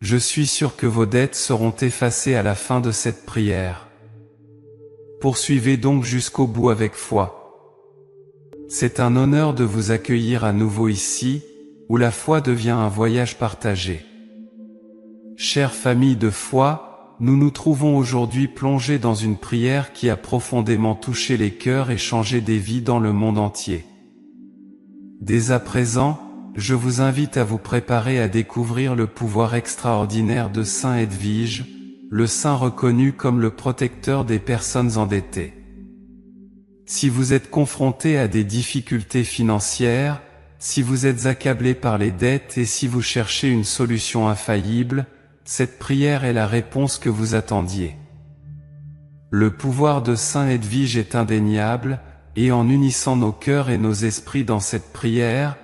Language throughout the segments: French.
Je suis sûr que vos dettes seront effacées à la fin de cette prière. Poursuivez donc jusqu'au bout avec foi. C'est un honneur de vous accueillir à nouveau ici, où la foi devient un voyage partagé. Chère famille de foi, nous nous trouvons aujourd'hui plongés dans une prière qui a profondément touché les cœurs et changé des vies dans le monde entier. Dès à présent, je vous invite à vous préparer à découvrir le pouvoir extraordinaire de Saint Edwige, le saint reconnu comme le protecteur des personnes endettées. Si vous êtes confronté à des difficultés financières, si vous êtes accablé par les dettes et si vous cherchez une solution infaillible, cette prière est la réponse que vous attendiez. Le pouvoir de Saint Edwige est indéniable, et en unissant nos cœurs et nos esprits dans cette prière,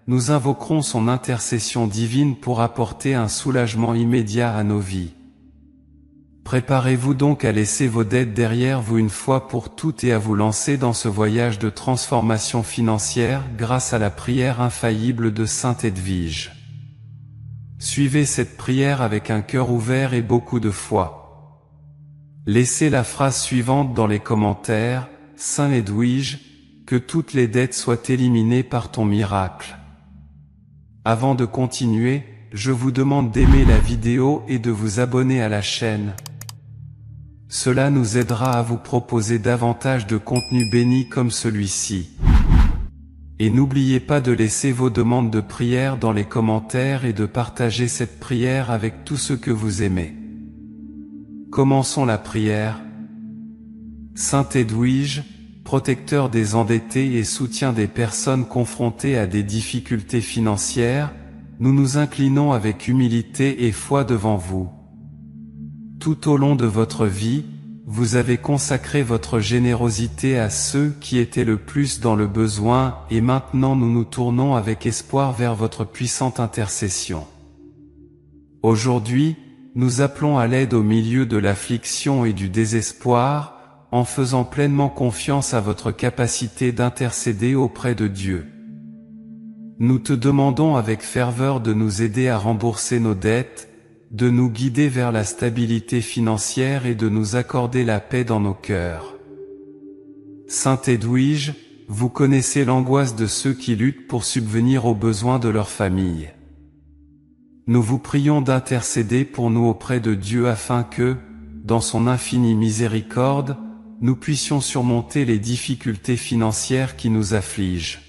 nous invoquerons son intercession divine pour apporter un soulagement immédiat à nos vies. Préparez-vous donc à laisser vos dettes derrière vous une fois pour toutes et à vous lancer dans ce voyage de transformation financière grâce à la prière infaillible de Sainte Edwige. Suivez cette prière avec un cœur ouvert et beaucoup de foi. Laissez la phrase suivante dans les commentaires: Saint Edwige, que toutes les dettes soient éliminées par ton miracle. Avant de continuer, je vous demande d'aimer la vidéo et de vous abonner à la chaîne. Cela nous aidera à vous proposer davantage de contenus bénis comme celui-ci. Et n'oubliez pas de laisser vos demandes de prière dans les commentaires et de partager cette prière avec tous ceux que vous aimez. Commençons la prière. Saint Edwige, protecteur des endettés et soutien des personnes confrontées à des difficultés financières, nous nous inclinons avec humilité et foi devant vous. Tout au long de votre vie, vous avez consacré votre générosité à ceux qui étaient le plus dans le besoin et maintenant nous nous tournons avec espoir vers votre puissante intercession. Aujourd'hui, nous appelons à l'aide au milieu de l'affliction et du désespoir, en faisant pleinement confiance à votre capacité d'intercéder auprès de Dieu. Nous te demandons avec ferveur de nous aider à rembourser nos dettes, de nous guider vers la stabilité financière et de nous accorder la paix dans nos cœurs. Saint Edwige, vous connaissez l'angoisse de ceux qui luttent pour subvenir aux besoins de leur famille. Nous vous prions d'intercéder pour nous auprès de Dieu afin que, dans son infinie miséricorde, nous puissions surmonter les difficultés financières qui nous affligent.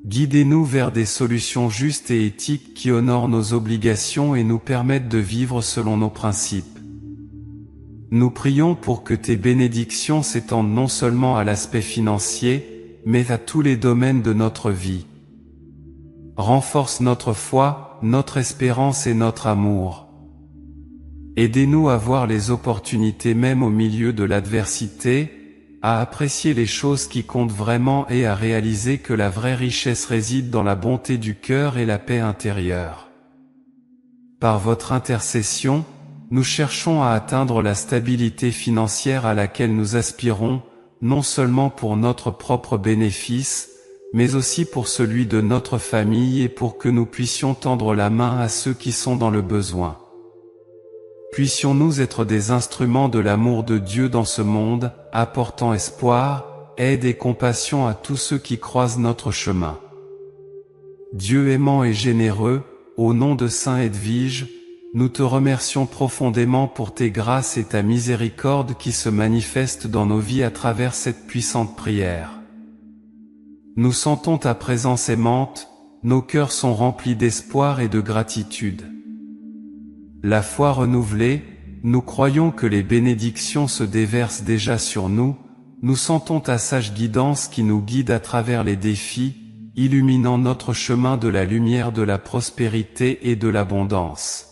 Guidez-nous vers des solutions justes et éthiques qui honorent nos obligations et nous permettent de vivre selon nos principes. Nous prions pour que tes bénédictions s'étendent non seulement à l'aspect financier, mais à tous les domaines de notre vie. Renforce notre foi, notre espérance et notre amour. Aidez-nous à voir les opportunités même au milieu de l'adversité, à apprécier les choses qui comptent vraiment et à réaliser que la vraie richesse réside dans la bonté du cœur et la paix intérieure. Par votre intercession, nous cherchons à atteindre la stabilité financière à laquelle nous aspirons, non seulement pour notre propre bénéfice, mais aussi pour celui de notre famille et pour que nous puissions tendre la main à ceux qui sont dans le besoin. Puissions-nous être des instruments de l'amour de Dieu dans ce monde, apportant espoir, aide et compassion à tous ceux qui croisent notre chemin. Dieu aimant et généreux, au nom de Saint Edwige, nous te remercions profondément pour tes grâces et ta miséricorde qui se manifestent dans nos vies à travers cette puissante prière. Nous sentons ta présence aimante, nos cœurs sont remplis d'espoir et de gratitude. La foi renouvelée, nous croyons que les bénédictions se déversent déjà sur nous, nous sentons ta sage guidance qui nous guide à travers les défis, illuminant notre chemin de la lumière de la prospérité et de l'abondance.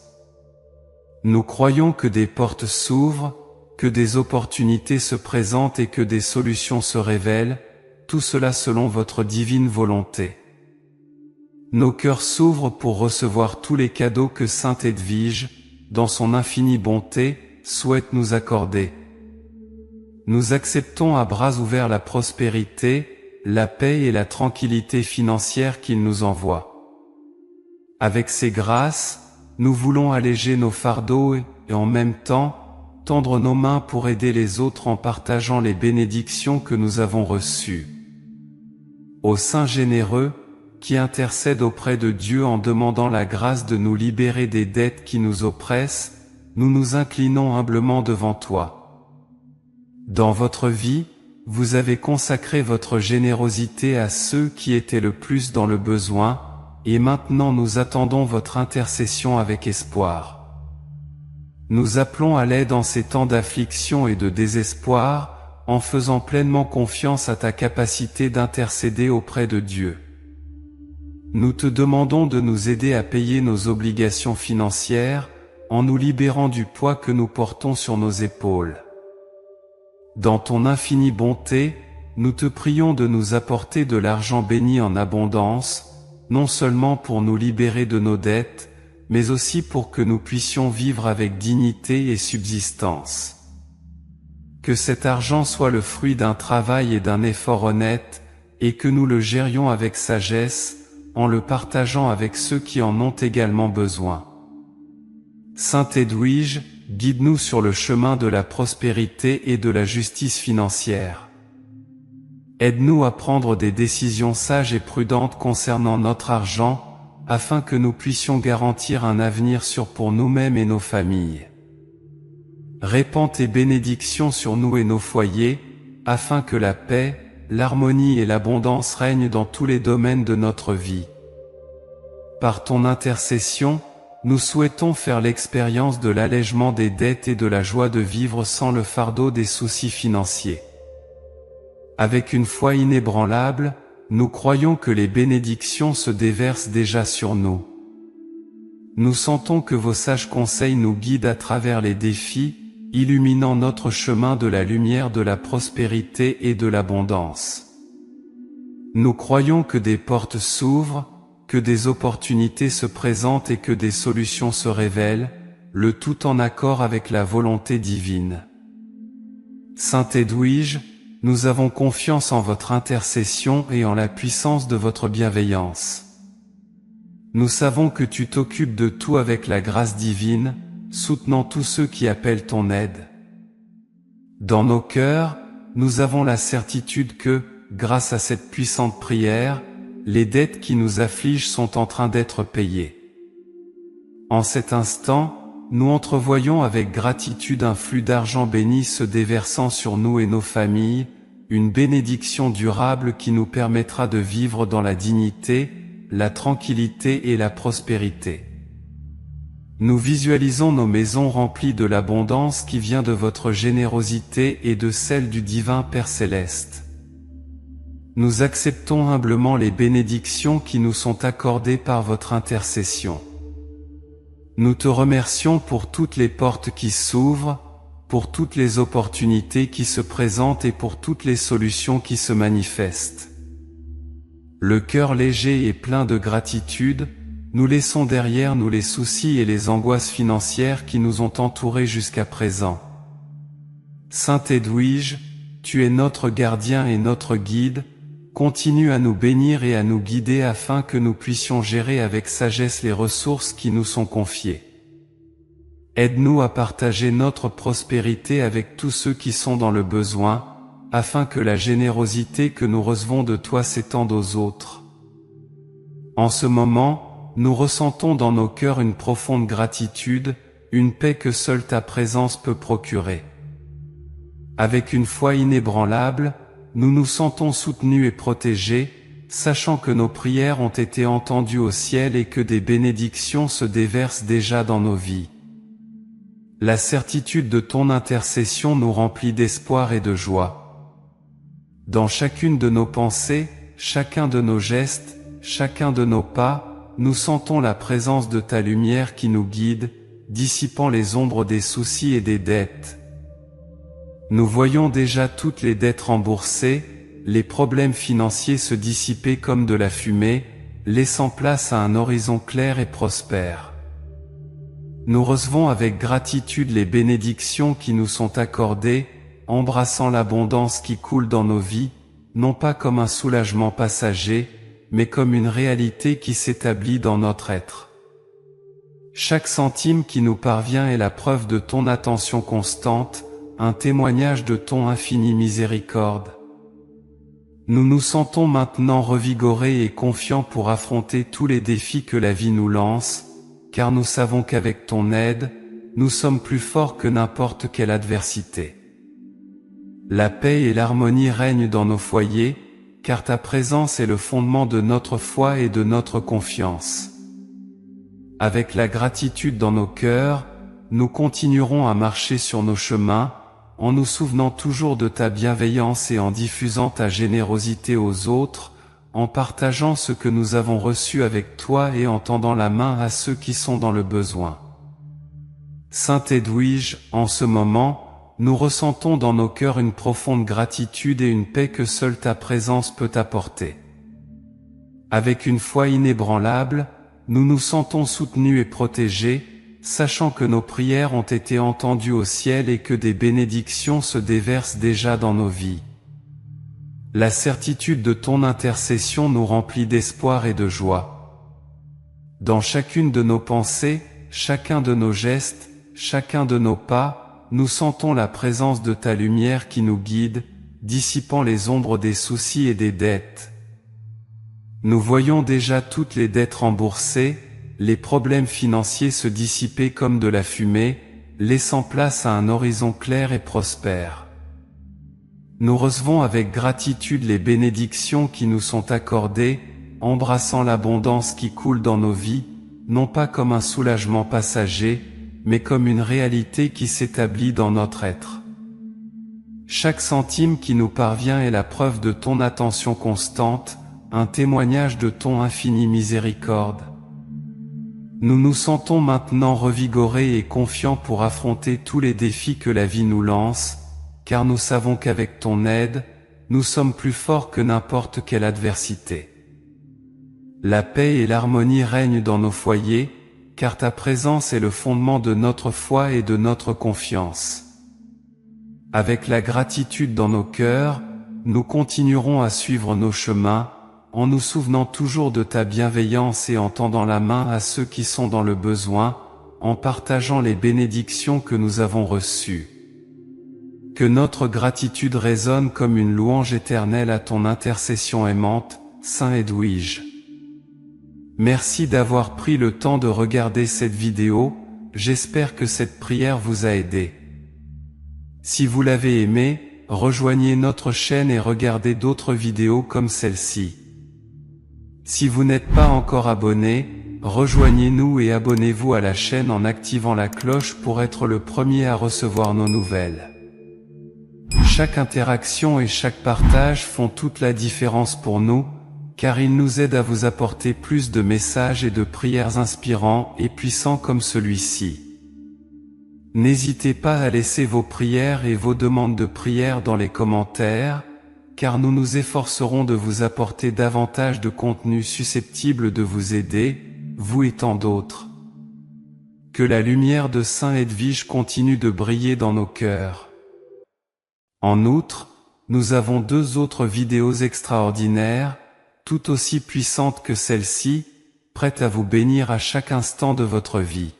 Nous croyons que des portes s'ouvrent, que des opportunités se présentent et que des solutions se révèlent, tout cela selon votre divine volonté. Nos cœurs s'ouvrent pour recevoir tous les cadeaux que Sainte Edwige, dans son infinie bonté, souhaite nous accorder. Nous acceptons à bras ouverts la prospérité, la paix et la tranquillité financière qu'il nous envoie. Avec ces grâces, nous voulons alléger nos fardeaux et en même temps, tendre nos mains pour aider les autres en partageant les bénédictions que nous avons reçues. Ô Saint généreux, qui intercède auprès de Dieu en demandant la grâce de nous libérer des dettes qui nous oppressent, nous nous inclinons humblement devant toi. Dans votre vie, vous avez consacré votre générosité à ceux qui étaient le plus dans le besoin, et maintenant nous attendons votre intercession avec espoir. Nous appelons à l'aide en ces temps d'affliction et de désespoir, en faisant pleinement confiance à ta capacité d'intercéder auprès de Dieu. Nous te demandons de nous aider à payer nos obligations financières, en nous libérant du poids que nous portons sur nos épaules. Dans ton infinie bonté, nous te prions de nous apporter de l'argent béni en abondance, non seulement pour nous libérer de nos dettes, mais aussi pour que nous puissions vivre avec dignité et subsistance. Que cet argent soit le fruit d'un travail et d'un effort honnête, et que nous le gérions avec sagesse, en le partageant avec ceux qui en ont également besoin. Saint Edwige, guide-nous sur le chemin de la prospérité et de la justice financière. Aide-nous à prendre des décisions sages et prudentes concernant notre argent, afin que nous puissions garantir un avenir sûr pour nous-mêmes et nos familles. Répands tes bénédictions sur nous et nos foyers, afin que la paix, l'harmonie et l'abondance règnent dans tous les domaines de notre vie. Par ton intercession, nous souhaitons faire l'expérience de l'allègement des dettes et de la joie de vivre sans le fardeau des soucis financiers. Avec une foi inébranlable, nous croyons que les bénédictions se déversent déjà sur nous. Nous sentons que vos sages conseils nous guident à travers les défis, illuminant notre chemin de la lumière de la prospérité et de l'abondance. Nous croyons que des portes s'ouvrent, que des opportunités se présentent et que des solutions se révèlent, le tout en accord avec la volonté divine. Saint Edwige, nous avons confiance en votre intercession et en la puissance de votre bienveillance. Nous savons que tu t'occupes de tout avec la grâce divine, soutenant tous ceux qui appellent ton aide. Dans nos cœurs, nous avons la certitude que, grâce à cette puissante prière, les dettes qui nous affligent sont en train d'être payées. En cet instant, nous entrevoyons avec gratitude un flux d'argent béni se déversant sur nous et nos familles, une bénédiction durable qui nous permettra de vivre dans la dignité, la tranquillité et la prospérité. Nous visualisons nos maisons remplies de l'abondance qui vient de votre générosité et de celle du divin Père Céleste. Nous acceptons humblement les bénédictions qui nous sont accordées par votre intercession. Nous te remercions pour toutes les portes qui s'ouvrent, pour toutes les opportunités qui se présentent et pour toutes les solutions qui se manifestent. Le cœur léger et plein de gratitude, nous laissons derrière nous les soucis et les angoisses financières qui nous ont entourés jusqu'à présent. Saint Edwige, tu es notre gardien et notre guide, continue à nous bénir et à nous guider afin que nous puissions gérer avec sagesse les ressources qui nous sont confiées. Aide-nous à partager notre prospérité avec tous ceux qui sont dans le besoin, afin que la générosité que nous recevons de toi s'étende aux autres. En ce moment, nous ressentons dans nos cœurs une profonde gratitude, une paix que seule ta présence peut procurer. Avec une foi inébranlable, nous nous sentons soutenus et protégés, sachant que nos prières ont été entendues au ciel et que des bénédictions se déversent déjà dans nos vies. La certitude de ton intercession nous remplit d'espoir et de joie. Dans chacune de nos pensées, chacun de nos gestes, chacun de nos pas, nous sentons la présence de ta lumière qui nous guide, dissipant les ombres des soucis et des dettes. Nous voyons déjà toutes les dettes remboursées, les problèmes financiers se dissiper comme de la fumée, laissant place à un horizon clair et prospère. Nous recevons avec gratitude les bénédictions qui nous sont accordées, embrassant l'abondance qui coule dans nos vies, non pas comme un soulagement passager, mais comme une réalité qui s'établit dans notre être. Chaque centime qui nous parvient est la preuve de ton attention constante, un témoignage de ton infinie miséricorde. Nous nous sentons maintenant revigorés et confiants pour affronter tous les défis que la vie nous lance, car nous savons qu'avec ton aide, nous sommes plus forts que n'importe quelle adversité. La paix et l'harmonie règnent dans nos foyers, car ta présence est le fondement de notre foi et de notre confiance. Avec la gratitude dans nos cœurs, nous continuerons à marcher sur nos chemins, en nous souvenant toujours de ta bienveillance et en diffusant ta générosité aux autres, en partageant ce que nous avons reçu avec toi et en tendant la main à ceux qui sont dans le besoin. Saint Edwige, en ce moment, nous ressentons dans nos cœurs une profonde gratitude et une paix que seule ta présence peut apporter. Avec une foi inébranlable, nous nous sentons soutenus et protégés, sachant que nos prières ont été entendues au ciel et que des bénédictions se déversent déjà dans nos vies. La certitude de ton intercession nous remplit d'espoir et de joie. Dans chacune de nos pensées, chacun de nos gestes, chacun de nos pas, nous sentons la présence de ta lumière qui nous guide, dissipant les ombres des soucis et des dettes. Nous voyons déjà toutes les dettes remboursées, les problèmes financiers se dissiper comme de la fumée, laissant place à un horizon clair et prospère. Nous recevons avec gratitude les bénédictions qui nous sont accordées, embrassant l'abondance qui coule dans nos vies, non pas comme un soulagement passager, mais comme une réalité qui s'établit dans notre être. Chaque centime qui nous parvient est la preuve de ton attention constante, un témoignage de ton infinie miséricorde. Nous nous sentons maintenant revigorés et confiants pour affronter tous les défis que la vie nous lance, car nous savons qu'avec ton aide, nous sommes plus forts que n'importe quelle adversité. La paix et l'harmonie règnent dans nos foyers, car ta présence est le fondement de notre foi et de notre confiance. Avec la gratitude dans nos cœurs, nous continuerons à suivre nos chemins, en nous souvenant toujours de ta bienveillance et en tendant la main à ceux qui sont dans le besoin, en partageant les bénédictions que nous avons reçues. Que notre gratitude résonne comme une louange éternelle à ton intercession aimante, Saint Edwige. Merci d'avoir pris le temps de regarder cette vidéo, j'espère que cette prière vous a aidé. Si vous l'avez aimé, rejoignez notre chaîne et regardez d'autres vidéos comme celle-ci. Si vous n'êtes pas encore abonné, rejoignez-nous et abonnez-vous à la chaîne en activant la cloche pour être le premier à recevoir nos nouvelles. Chaque interaction et chaque partage font toute la différence pour nous, car ils nous aident à vous apporter plus de messages et de prières inspirants et puissants comme celui-ci. N'hésitez pas à laisser vos prières et vos demandes de prière dans les commentaires, car nous nous efforcerons de vous apporter davantage de contenu susceptible de vous aider, vous et tant d'autres. Que la lumière de Saint Edwige continue de briller dans nos cœurs. En outre, nous avons 2 autres vidéos extraordinaires, tout aussi puissantes que celle-ci, prêtes à vous bénir à chaque instant de votre vie.